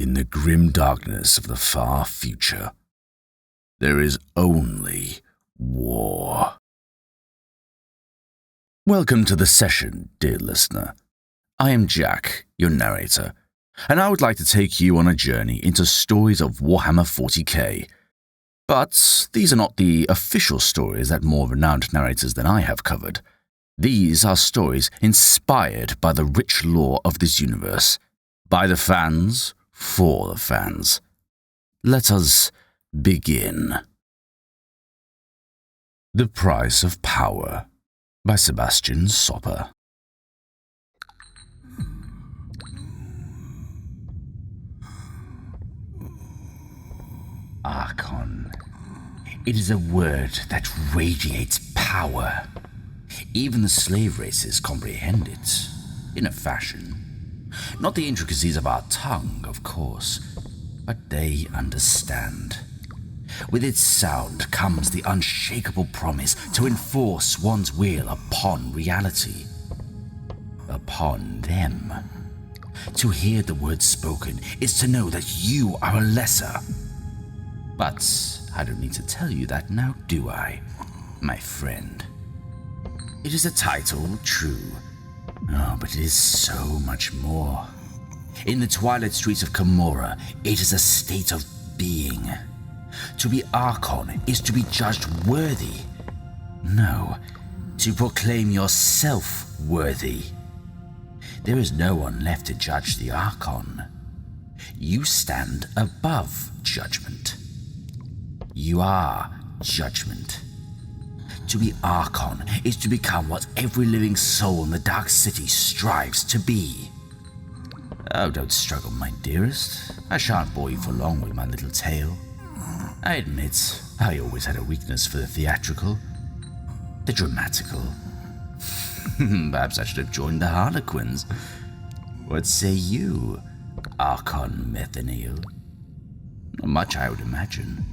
In the grim darkness of the far future, there is only war. Welcome to the session, dear listener. I am Jack, your narrator, and I would like to take you on a journey into stories of Warhammer 40k. But these are not the official stories that more renowned narrators than I have covered. These are stories inspired by the rich lore of this universe, by the fans, for the fans. Let us begin. The Price of Power by Sebastian Sopper. Archon. It is a word that radiates power. Even the slave races comprehend it, in a fashion. Not the intricacies of our tongue, of course, but they understand. With its sound comes the unshakable promise to enforce one's will upon reality. Upon them. To hear the words spoken is to know that you are a lesser. But I don't need to tell you that now, do I, my friend? It is a title, true. Oh, but it is so much more. In the twilight streets of Camorra, it is a state of being. To be Archon is to be judged worthy. No, to proclaim yourself worthy. There is no one left to judge the Archon. You stand above judgment. You are judgment. To be Archon is to become what every living soul in the Dark City strives to be. Oh, don't struggle, my dearest. I shan't bore you for long with my little tale. I admit, I always had a weakness for the theatrical, the dramatical. Perhaps I should have joined the Harlequins. What say you, Archon Methanil? Not much, I would imagine.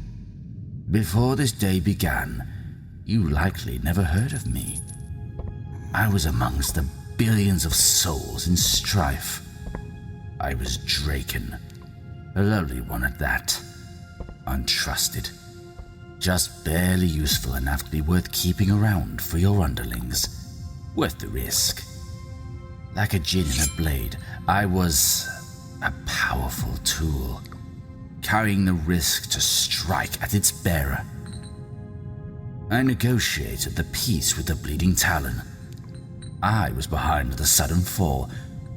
Before this day began, you likely never heard of me. I was amongst the billions of souls in strife. I was Dracon, a lowly one at that. Untrusted. Just barely useful enough to be worth keeping around for your underlings. Worth the risk. Like a djinn in a blade, I was a powerful tool, carrying the risk to strike at its bearer. I negotiated the peace with the Bleeding Talon. I was behind the sudden fall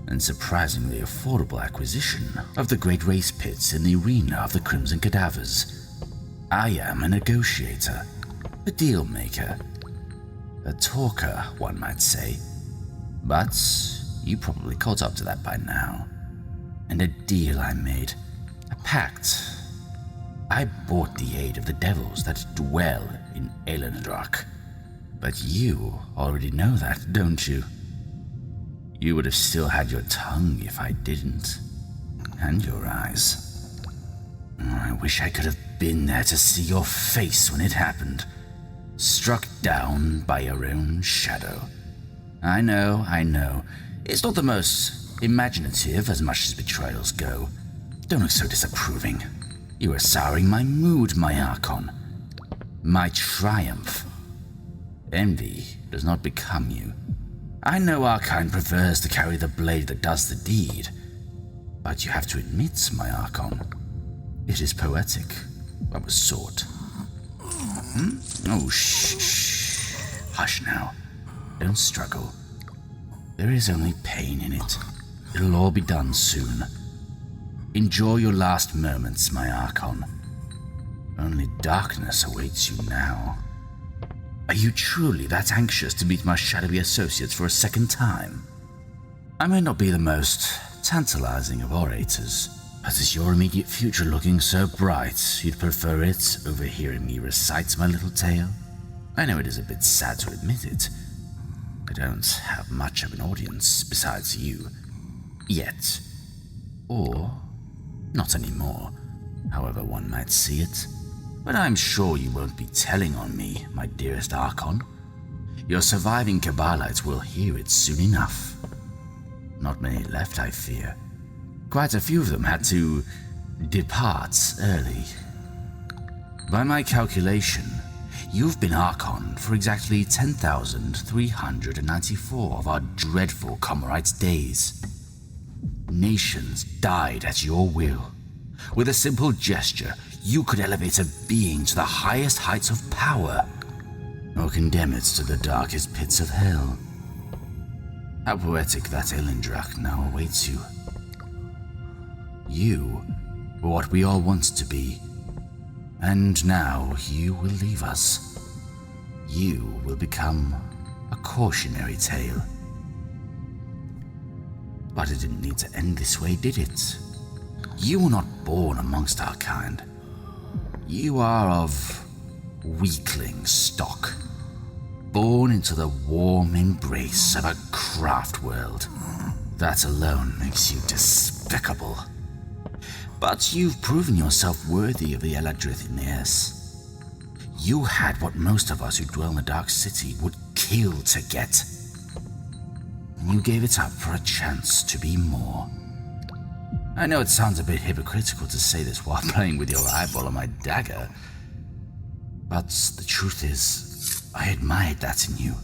and surprisingly affordable acquisition of the great race pits in the arena of the Crimson Cadavers. I am a negotiator, a deal maker, a talker, one might say. But you probably caught up to that by now. And a deal I made, a pact. I bought the aid of the devils that dwell in Elenadrak. But you already know that, don't you? You would have still had your tongue if I didn't. And your eyes. I wish I could have been there to see your face when it happened. Struck down by your own shadow. I know. It's not the most imaginative as much as betrayals go. Don't look so disapproving. You are souring my mood, my Archon. My triumph. Envy does not become you. I know our kind prefers to carry the blade that does the deed, but you have to admit, my Archon, it is poetic of a sort. Oh, shh. Hush now. Don't struggle. There is only pain in it. It'll all be done soon. Enjoy your last moments, my Archon. Only darkness awaits you now. Are you truly that anxious to meet my shadowy associates for a second time? I may not be the most tantalizing of orators, but is your immediate future looking so bright you'd prefer it over hearing me recite my little tale? I know it is a bit sad to admit it. I don't have much of an audience besides you. Yet. Or not anymore, however one might see it. But I'm sure you won't be telling on me, my dearest Archon. Your surviving Cabalites will hear it soon enough. Not many left, I fear. Quite a few of them had to depart early. By my calculation, you've been Archon for exactly 10,394 of our dreadful Comorites' days. Nations died at your will. With a simple gesture, you could elevate a being to the highest heights of power, or condemn it to the darkest pits of hell. How poetic that Elendrak now awaits you. You were what we all wanted to be, and now you will leave us. You will become a cautionary tale. But it didn't need to end this way, did it? You were not born amongst our kind. You are of weakling stock, born into the warm embrace of a craft world. That alone makes you despicable. But you've proven yourself worthy of the Eladrithinias. You had what most of us who dwell in the Dark City would kill to get. And you gave it up for a chance to be more. I know it sounds a bit hypocritical to say this while playing with your eyeball on my dagger, but the truth is, I admired that in you.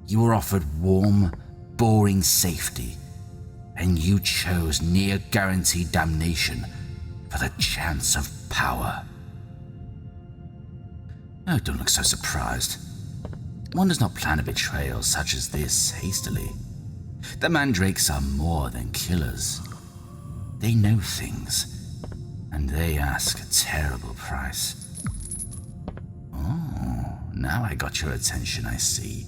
You were offered warm, boring safety, and you chose near-guaranteed damnation for the chance of power. Oh, don't look so surprised. One does not plan a betrayal such as this hastily. The mandrakes are more than killers. They know things, and they ask a terrible price. Oh, now I got your attention, I see.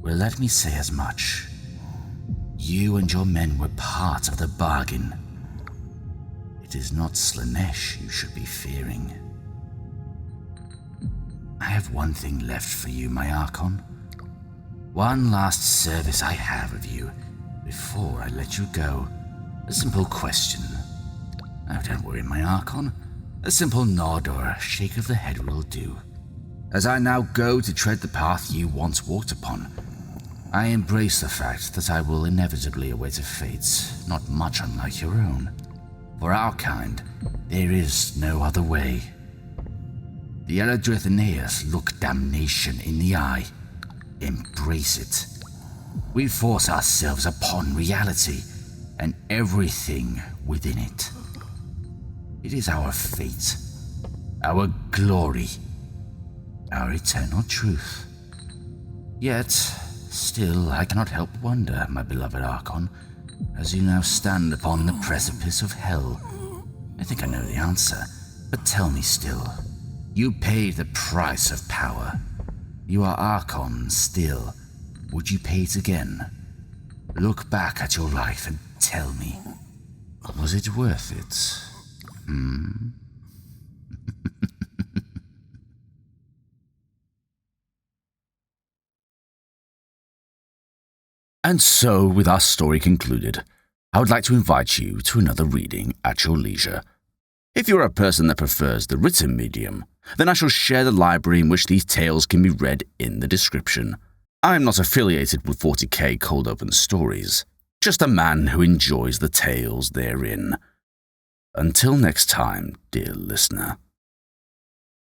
Well, let me say as much. You and your men were part of the bargain. It is not Slanesh you should be fearing. I have one thing left for you, my Archon. One last service I have of you before I let you go. A simple question. Oh, don't worry, my Archon. A simple nod or a shake of the head will do. As I now go to tread the path you once walked upon, I embrace the fact that I will inevitably await a fate not much unlike your own. For our kind, there is no other way. The Eladrithinias look damnation in the eye. Embrace it. We force ourselves upon reality and everything within it. It is our fate, our glory, our eternal truth. Yet, still, I cannot help wonder, my beloved Archon, as you now stand upon the precipice of hell. I think I know the answer, but tell me still. You paid the price of power. You are Archon still. Would you pay it again? Look back at your life and tell me, was it worth it? And so, with our story concluded, I would like to invite you to another reading at your leisure. If you're a person that prefers the written medium, then I shall share the library in which these tales can be read in the description. I am not affiliated with 40k Cold Open Stories, just a man who enjoys the tales therein. Until next time, dear listener.